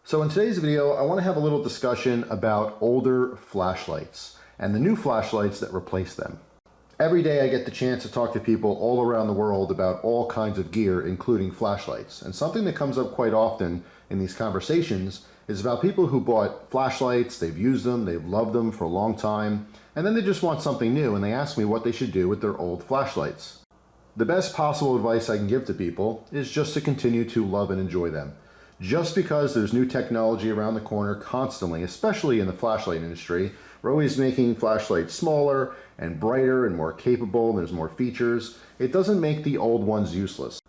So in today's video, I want to have a little discussion about older flashlights and the new flashlights that replace them. Every day I get the chance to talk to people all around the world about all kinds of gear, including flashlights. And something that comes up quite often in these conversations is about people who bought flashlights, they've used them, they've loved them for a long time, and then they just want something new and they ask me what they should do with their old flashlights. The best possible advice I can give to people is just to continue to love and enjoy them. Just because there's new technology around the corner constantly, especially in the flashlight industry, we're always making flashlights smaller and brighter and more capable, and there's more features. It doesn't make the old ones useless.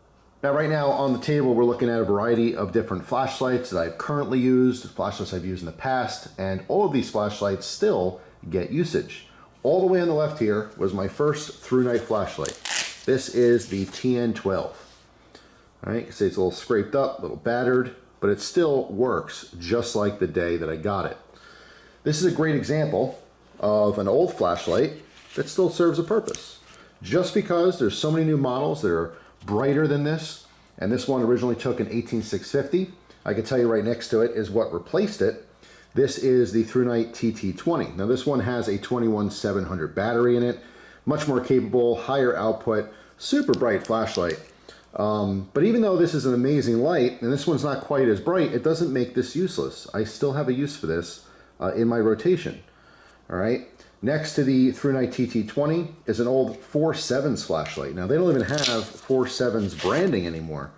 Now right now on the table we're looking at a variety of different flashlights that I've currently used, flashlights I've used in the past, and all of these flashlights still get usage. All the way on the left here was my first ThruNite flashlight. This is the TN12. All right, you can see it's a little scraped up, a little battered, but it still works just like the day that I got it. This is a great example of an old flashlight that still serves a purpose. Just because there's so many new models that are brighter than this, and this one originally took an 18650, I can tell you right next to it is what replaced it. This is the ThruNite TT20. Now this one has a 21700 battery in it, much more capable, higher output, super bright flashlight. But even though this is an amazing light, and this one's not quite as bright, it doesn't make this useless. I still have a use for this in my rotation. All right. Next to the ThruNite TT20 is an old 4.7s flashlight. Now they don't even have 4.7s branding anymore.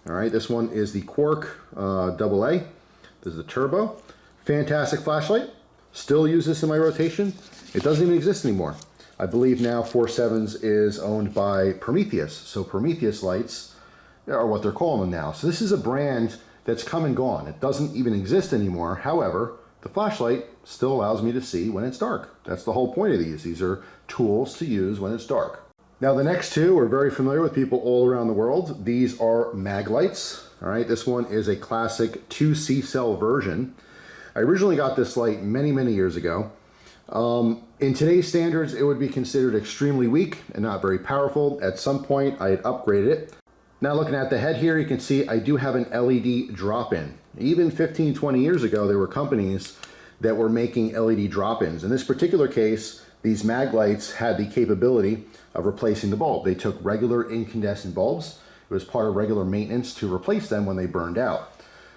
All right. This one is the Quark AA. This is the turbo. Fantastic flashlight. Still use this in my rotation. It doesn't even exist anymore. I believe now 4.7s is owned by Prometheus. So Prometheus lights are what they're calling them now. So this is a brand that's come and gone. It doesn't even exist anymore. However, the flashlight still allows me to see when it's dark. That's the whole point of these. These are tools to use when it's dark. Now the next two are very familiar with people all around the world. These are Maglites. All right, this one is a classic 2C cell version. I originally got this light many, many years ago. In today's standards, it would be considered extremely weak and not very powerful. At some point, I had upgraded it. Now looking at the head here, you can see I do have an LED drop-in. Even 15, 20 years ago, there were companies that were making LED drop-ins. In this particular case, these Maglites had the capability of replacing the bulb. They took regular incandescent bulbs. It was part of regular maintenance to replace them when they burned out.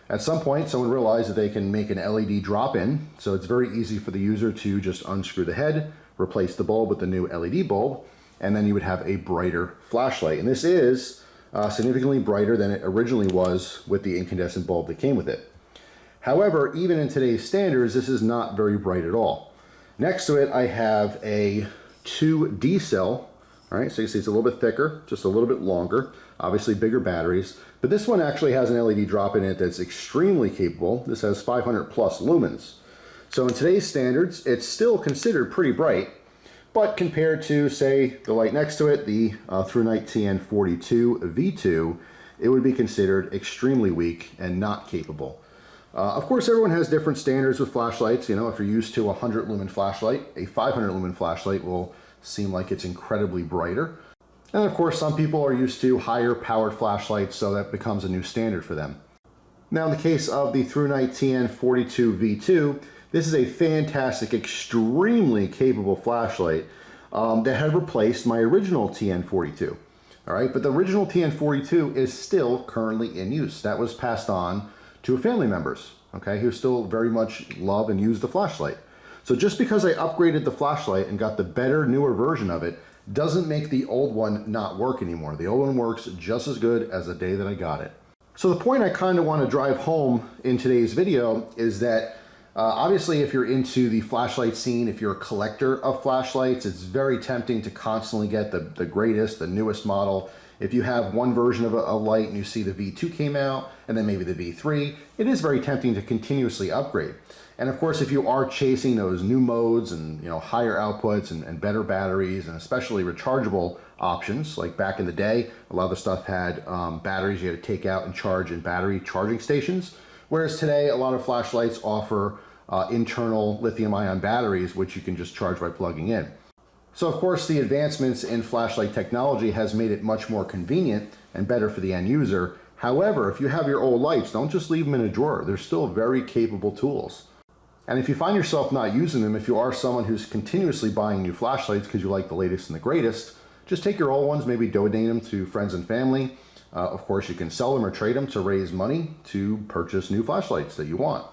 At some point, someone realized that they can make an LED drop-in, so it's very easy for the user to just unscrew the head, replace the bulb with the new LED bulb, and then you would have a brighter flashlight. And this is significantly brighter than it originally was with the incandescent bulb that came with it. However, even in today's standards, this is not very bright at all. Next to it, I have a 2D cell. All right, so you see it's a little bit thicker, just a little bit longer, obviously bigger batteries, but this one actually has an LED drop in it that's extremely capable. This has 500 plus lumens. So in today's standards, it's still considered pretty bright, but compared to, say, the light next to it, the ThruNite TN42 V2, it would be considered extremely weak and not capable. Of course, everyone has different standards with flashlights. You know, if you're used to a 100 lumen flashlight, a 500 lumen flashlight will seem like it's incredibly brighter. And of course, some people are used to higher powered flashlights, so that becomes a new standard for them. Now, in the case of the ThruNite TN42 V2, this is a fantastic, extremely capable flashlight that had replaced my original TN42. All right, but the original TN42 is still currently in use. That was passed on to family members, okay, who still very much love and use the flashlight. So just because I upgraded the flashlight and got the better, newer version of it, doesn't make the old one not work anymore. The old one works just as good as the day that I got it. So the point I kind of want to drive home in today's video is that obviously if you're into the flashlight scene, if you're a collector of flashlights, it's very tempting to constantly get the greatest, the newest model. If you have one version of a light and you see the V2 came out and then maybe the V3, it is very tempting to continuously upgrade. And of course, if you are chasing those new modes and higher outputs and better batteries and especially rechargeable options, like back in the day, a lot of the stuff had batteries you had to take out and charge in battery charging stations. Whereas today, a lot of flashlights offer internal lithium-ion batteries, which you can just charge by plugging in. So of course, the advancements in flashlight technology has made it much more convenient and better for the end user. However, if you have your old lights, don't just leave them in a drawer. They're still very capable tools. And if you find yourself not using them, if you are someone who's continuously buying new flashlights because you like the latest and the greatest, just take your old ones, maybe donate them to friends and family. Of course, you can sell them or trade them to raise money to purchase new flashlights that you want.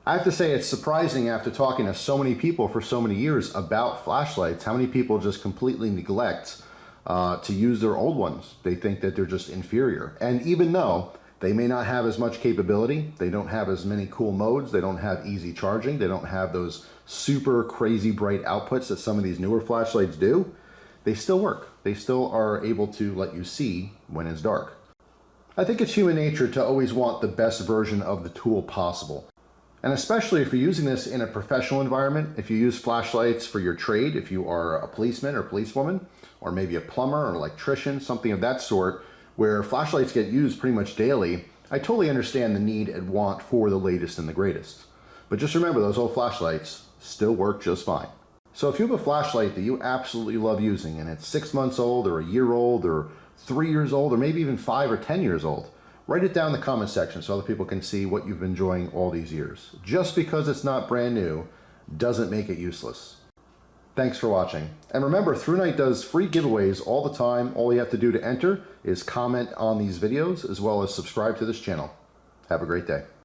I have to say it's surprising after talking to so many people for so many years about flashlights, how many people just completely neglect to use their old ones. They think that they're just inferior. And even though they may not have as much capability, they don't have as many cool modes, they don't have easy charging, they don't have those super crazy bright outputs that some of these newer flashlights do, they still work. They still are able to let you see when it's dark. I think it's human nature to always want the best version of the tool possible. And especially if you're using this in a professional environment, if you use flashlights for your trade, if you are a policeman or policewoman, or maybe a plumber or electrician, something of that sort, where flashlights get used pretty much daily, I totally understand the need and want for the latest and the greatest. But just remember, those old flashlights still work just fine. So if you have a flashlight that you absolutely love using and it's 6 months old or a year old or 3 years old or maybe even 5 or 10 years old, write it down in the comment section so other people can see what you've been enjoying all these years. Just because it's not brand new doesn't make it useless. Thanks for watching. And remember, ThruNite does free giveaways all the time. All you have to do to enter is comment on these videos as well as subscribe to this channel. Have a great day.